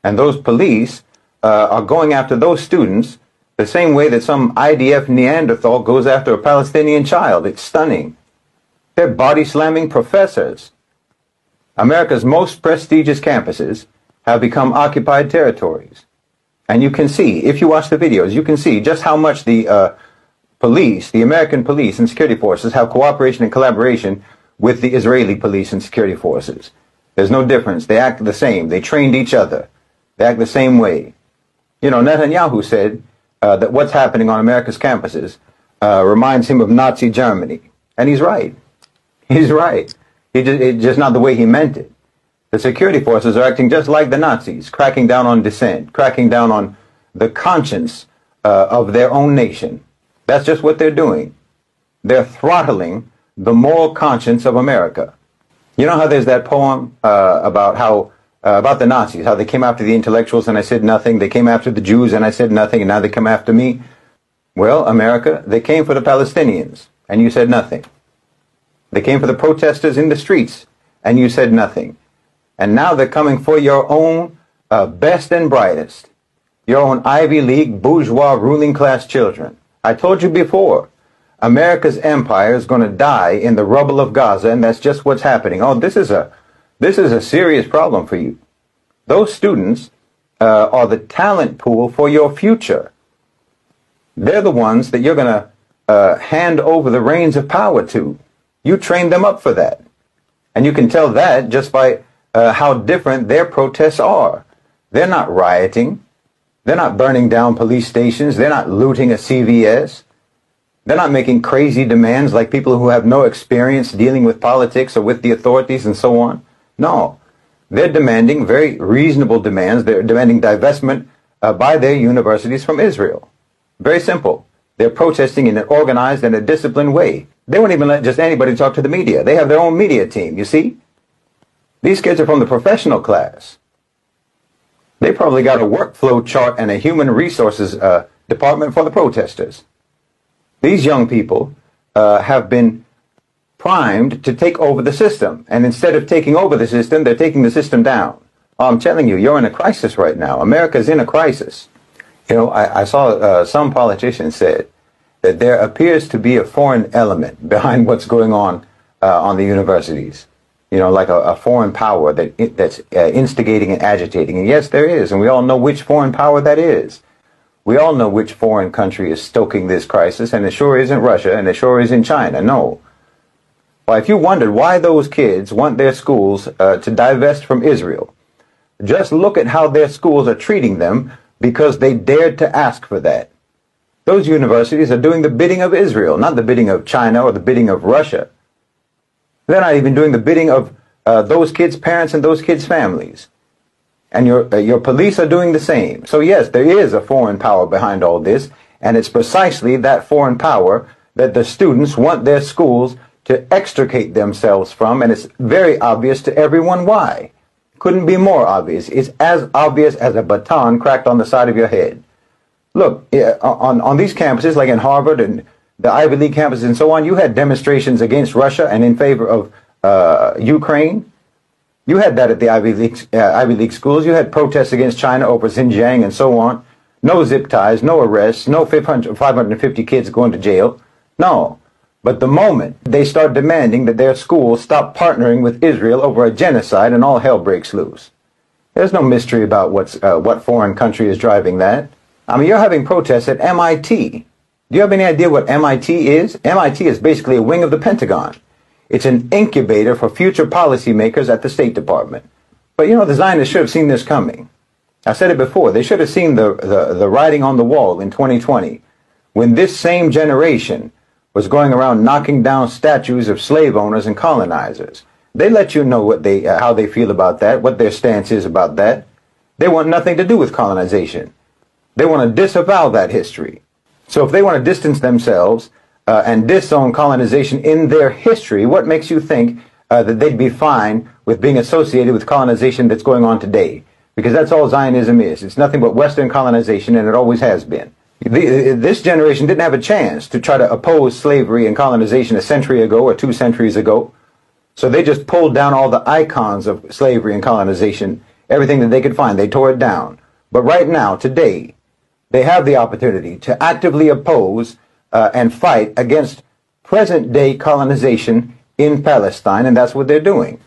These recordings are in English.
And those police are going after those students the same way that some IDF Neanderthal goes after a Palestinian child. It's stunning. They're body-slamming professors. America's most prestigious campuses have become occupied territories. And you can see, if you watch the videos, you can see just how much the police, the American police and security forces, have cooperation and collaboration with the Israeli police and security forces. There's no difference. They act the same. They trained each other. They act the same way. You know, Netanyahu said that what's happening on America's campuses reminds him of Nazi Germany. And he's right. He's right. It's just not the way he meant it. The security forces are acting just like the Nazis, cracking down on dissent, cracking down on the conscience of their own nation. That's just what they're doing. They're throttling the moral conscience of America. You know how there's that poem about the Nazis, how they came after the intellectuals and I said nothing. They came after the Jews and I said nothing, and now they come after me. Well, America, they came for the Palestinians and you said nothing. They came for the protesters in the streets and you said nothing. And now they're coming for your own best and brightest, your own Ivy League bourgeois ruling class children. I told you before, America's empire is going to die in the rubble of Gaza, and that's just what's happening. Oh, this is a serious problem for you. Those students are the talent pool for your future. They're the ones that you're going to hand over the reins of power to. You trained them up for that. And you can tell that just by how different their protests are. They're not rioting. They're not burning down police stations. They're not looting a CVS. They're not making crazy demands like people who have no experience dealing with politics or with the authorities and so on. No. They're demanding very reasonable demands. They're demanding divestment by their universities from Israel. Very simple. They're protesting in an organized and a disciplined way. They won't even let just anybody talk to the media. They have their own media team, you see? These kids are from the professional class. They probably got a workflow chart and a human resources department for the protesters. These young people have been primed to take over the system. And instead of taking over the system, they're taking the system down. Oh, I'm telling you, you're in a crisis right now. America's in a crisis. You know, I saw some politicians said that there appears to be a foreign element behind what's going on the universities. You know, like a foreign power that's instigating and agitating. And yes, there is. And we all know which foreign power that is. We all know which foreign country is stoking this crisis. And it sure isn't Russia. And it sure isn't China. No. Well, if you wondered why those kids want their schools to divest from Israel, just look at how their schools are treating them because they dared to ask for that. Those universities are doing the bidding of Israel, not the bidding of China or the bidding of Russia. They're not even doing the bidding of those kids' parents and those kids' families. And your police are doing the same. So yes, there is a foreign power behind all this, and it's precisely that foreign power that the students want their schools to extricate themselves from, and it's very obvious to everyone why. Couldn't be more obvious. It's as obvious as a baton cracked on the side of your head. Look, on these campuses, like in Harvard and the Ivy League campuses and so on, you had demonstrations against Russia and in favor of Ukraine. You had that at the Ivy League schools. You had protests against China over Xinjiang and so on. No zip ties, no arrests, no 550 kids going to jail. No. But the moment they start demanding that their schools stop partnering with Israel over a genocide, and all hell breaks loose. There's no mystery about what foreign country is driving that. I mean, you're having protests at MIT. Do you have any idea what MIT is? MIT is basically a wing of the Pentagon. It's an incubator for future policymakers at the State Department. But, you know, the Zionists should have seen this coming. I said it before. They should have seen the writing on the wall in 2020 when this same generation was going around knocking down statues of slave owners and colonizers. They let you know how they feel about that, what their stance is about that. They want nothing to do with colonization. They want to disavow that history. So if they want to distance themselves and disown colonization in their history, what makes you think that they'd be fine with being associated with colonization that's going on today? Because that's all Zionism is. It's nothing but Western colonization, and it always has been. This generation didn't have a chance to try to oppose slavery and colonization a century ago or 2 centuries ago. So they just pulled down all the icons of slavery and colonization everything that they could find. They tore it down. But right now, today, they have the opportunity to actively oppose and fight against present-day colonization in Palestine, and that's what they're doing.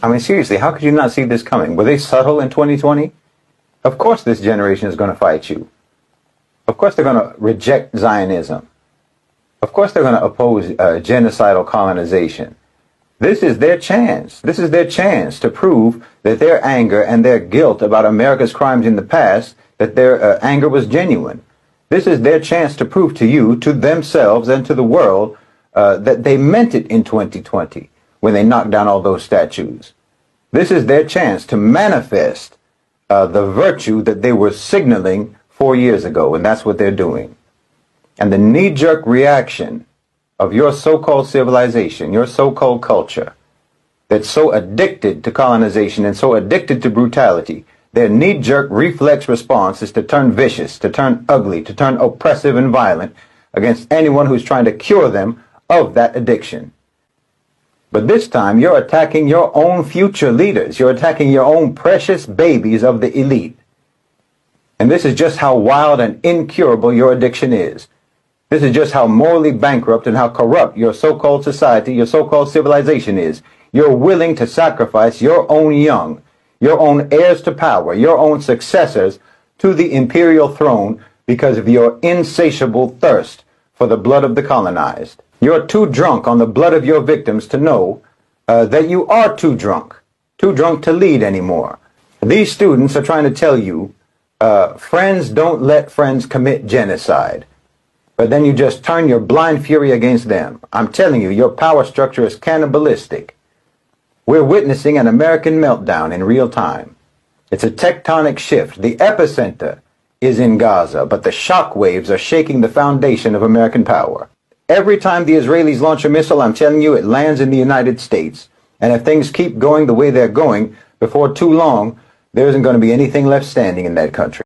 I mean, seriously, how could you not see this coming? Were they subtle in 2020? Of course this generation is going to fight you. Of course they're going to reject Zionism. Of course they're going to oppose genocidal colonization. This is their chance. This is their chance to prove that their anger and their guilt about America's crimes in the past, that their anger was genuine. This is their chance to prove to you, to themselves, and to the world that they meant it in 2020 when they knocked down all those statues. This is their chance to manifest the virtue that they were signaling 4 years ago, and that's what they're doing. And the knee-jerk reaction of your so-called civilization, your so-called culture, that's so addicted to colonization and so addicted to brutality, their knee-jerk reflex response is to turn vicious, to turn ugly, to turn oppressive and violent against anyone who's trying to cure them of that addiction. But this time, you're attacking your own future leaders. You're attacking your own precious babies of the elite. And this is just how wild and incurable your addiction is. This is just how morally bankrupt and how corrupt your so-called society, your so-called civilization is. You're willing to sacrifice your own young, your own heirs to power, your own successors to the imperial throne because of your insatiable thirst for the blood of the colonized. You're too drunk on the blood of your victims to know that you are too drunk to lead anymore. These students are trying to tell you, friends don't let friends commit genocide. But then you just turn your blind fury against them. I'm telling you, your power structure is cannibalistic. We're witnessing an American meltdown in real time. It's a tectonic shift. The epicenter is in Gaza, but the shock waves are shaking the foundation of American power. Every time the Israelis launch a missile, I'm telling you, it lands in the United States. And if things keep going the way they're going, before too long, there isn't going to be anything left standing in that country.